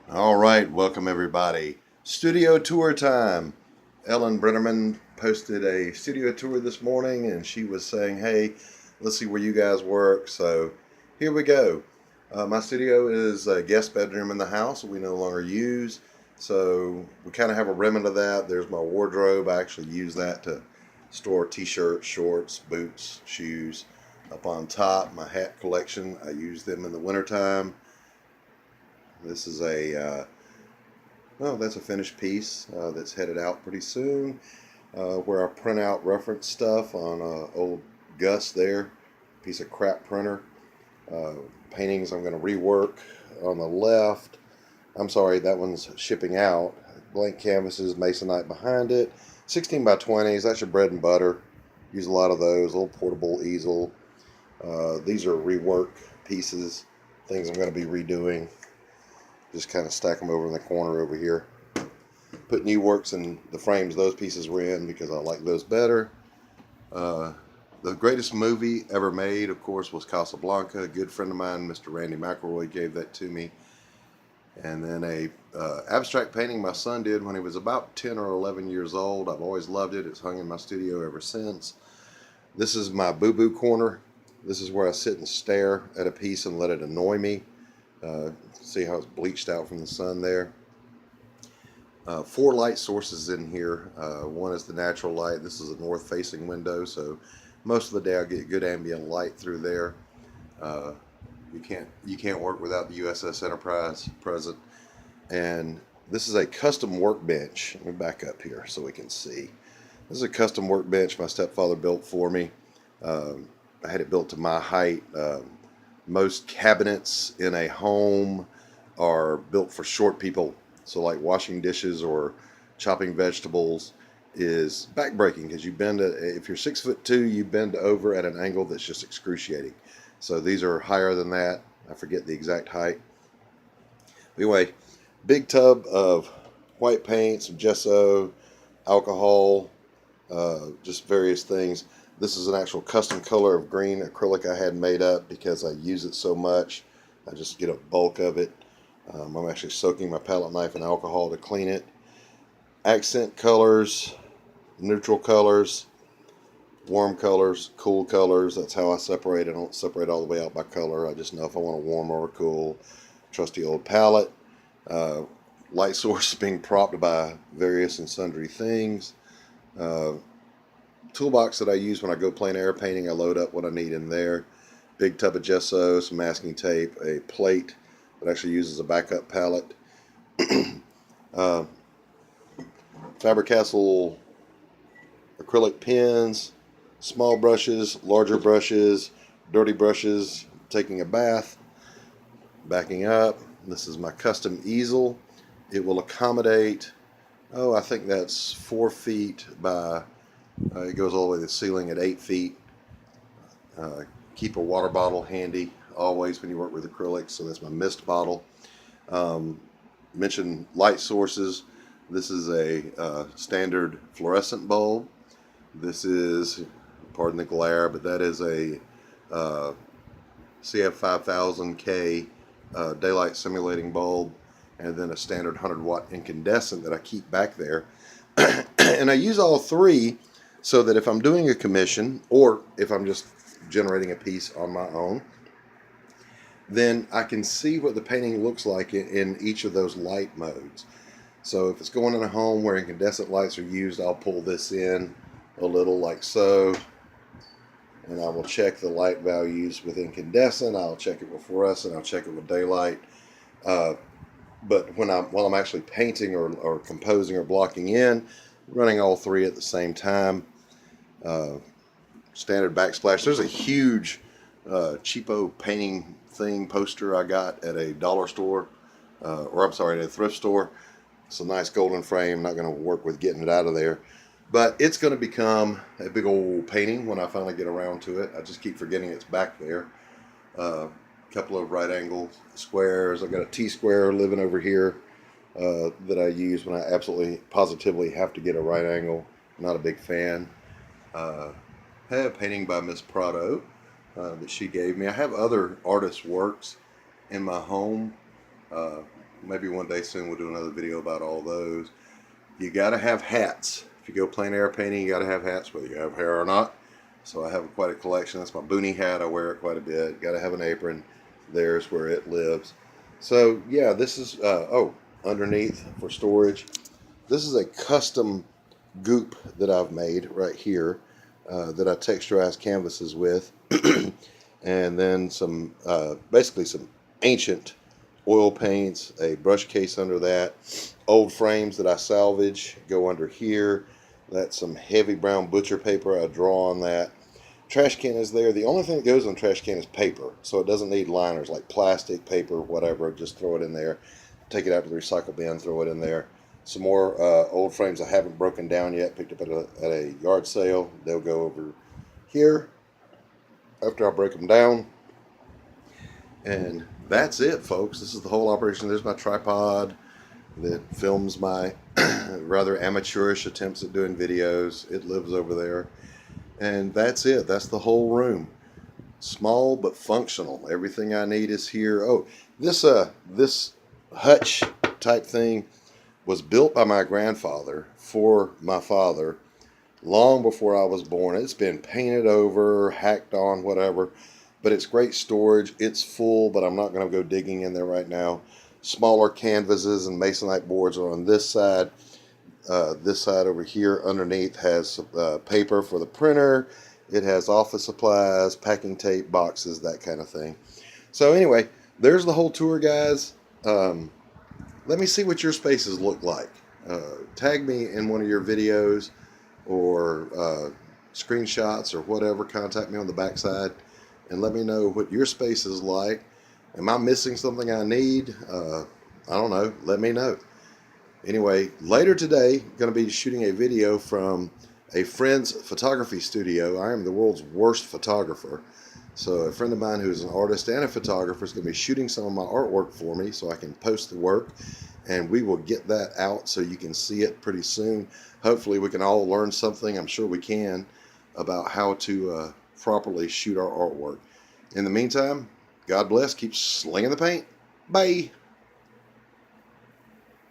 All right, welcome everybody. Studio tour time. Ellen Brennerman posted a studio tour this morning and she was saying, hey, let's see where you guys work. So here we go. My studio is a guest bedroom in the house that we no longer use. So we kind of have a remnant of that. There's my wardrobe. I actually use that to store t-shirts, shorts, boots, shoes. Up on top, my hat collection. I use them in the wintertime. This is that's a finished piece that's headed out pretty soon. Where I print out reference stuff on old Gus there, piece of crap printer. Uh, Paintings I'm going to rework on the left. I'm sorry, that one's shipping out. Blank canvases, masonite behind it. 16 by 20s, that's your bread and butter. Use a lot of those. A little portable easel. These are rework pieces, things I'm going to be redoing. Just kind of stack them over in the corner over here. Put new works in the frames those pieces were in because I like those better. The greatest movie ever made, of course, was Casablanca. A good friend of mine, Mr. Randy McElroy, gave that to me. And then a abstract painting my son did when he was about 10 or 11 years old. I've always loved it. It's hung in my studio ever since. This is my boo-boo corner. This is where I sit and stare at a piece and let it annoy me. See how it's bleached out from the sun there. 4 light sources in here. One is the natural light. This is a north-facing window, so most of the day I get good ambient light through there. You can't work without the USS Enterprise present. And this is a custom workbench. Let me back up here so we can see. This is a custom workbench my stepfather built for me. I had it built to my height. Most cabinets in a home are built for short people. So like washing dishes or chopping vegetables is backbreaking because you bend it. If you're 6'2", you bend over at an angle that's just excruciating. So these are higher than that. I forget the exact height. Anyway, big tub of white paint, some gesso, alcohol, just various things. This is an actual custom color of green acrylic I had made up because I use it so much. I just get a bulk of it. I'm actually soaking my palette knife in alcohol to clean it. Accent colors, neutral colors, warm colors, cool colors. That's how I separate. I don't separate all the way out by color. I just know if I want a warm or a cool. Trusty old palette. Light source being propped by various and sundry things. Toolbox that I use when I go plein air painting. I load up what I need in there. Big tub of gesso, some masking tape, a plate that actually uses a backup palette. Faber-Castell acrylic pens, small brushes, larger brushes, dirty brushes, taking a bath, backing up. This is my custom easel. It will accommodate, I think that's 4 feet by, it goes all the way to the ceiling at 8 feet. Keep a water bottle handy always when you work with acrylics. So that's my mist bottle. Mentioned light sources. This is a standard fluorescent bulb. This is, pardon the glare, but that is a CF5000K daylight simulating bulb, and then a standard 100-watt incandescent that I keep back there. And I use all 3 so that if I'm doing a commission or if I'm just generating a piece on my own, then I can see what the painting looks like in each of those light modes. So if it's going in a home where incandescent lights are used, I'll pull this in a little like so, and I will check the light values with incandescent. I'll check it with fluorescent. I'll check it with daylight. But while I'm actually painting or composing or blocking in, running all 3 at the same time. Standard backsplash. There's a huge cheapo painting thing poster I got at a dollar store, at a thrift store. It's a nice golden frame. Not going to work with getting it out of there, but it's going to become a big old painting when I finally get around to it. I just keep forgetting it's back there. Couple of right angle squares. I've got a T-square living over here that I use when I absolutely positively have to get a right angle. Not a big fan. Have a painting by Miss Prado that she gave me. I have other artists' works in my home. Maybe one day soon we'll do another video about all those. You got to have hats. If you go plein air painting, you got to have hats, whether you have hair or not. So I have quite a collection. That's my boonie hat. I wear it quite a bit. Got to have an apron. There's where it lives. So yeah, this is, underneath for storage. This is a custom goop that I've made right here that I texturized canvases with. And then some, basically some ancient oil paints, a brush case under that, old frames that I salvage go under here. That's some heavy brown butcher paper. I draw on that. Trash can is there. The only thing that goes on the trash can is paper, so it doesn't need liners like plastic, paper, whatever. Just throw it in there. Take it out to the recycle bin, throw it in there. Some more old frames I haven't broken down yet, picked up at a yard sale. They'll go over here after I break them down. And that's it, folks. This is the whole operation. There's my tripod that films my rather amateurish attempts at doing videos. It lives over there. And that's it. That's the whole room. Small but functional. Everything I need is here. Oh, this hutch type thing was built by my grandfather for my father long before I was born. It's been painted over, hacked on, whatever. But it's great storage. It's full, but I'm not going to go digging in there right now. Smaller canvases and masonite boards are on this side. This side over here underneath has paper for the printer. It has office supplies, packing tape, boxes, that kind of thing. So anyway, there's the whole tour, guys. Let me see what your spaces look like. Tag me in one of your videos or screenshots or whatever. Contact me on the backside and let me know what your space is like. Am I missing something I need? I don't know. Let me know. Anyway, later today, I'm going to be shooting a video from a friend's photography studio. I am the world's worst photographer. So a friend of mine who's an artist and a photographer is going to be shooting some of my artwork for me so I can post the work. And we will get that out so you can see it pretty soon. Hopefully we can all learn something, I'm sure we can, about how to properly shoot our artwork. In the meantime, God bless. Keep slinging the paint. Bye.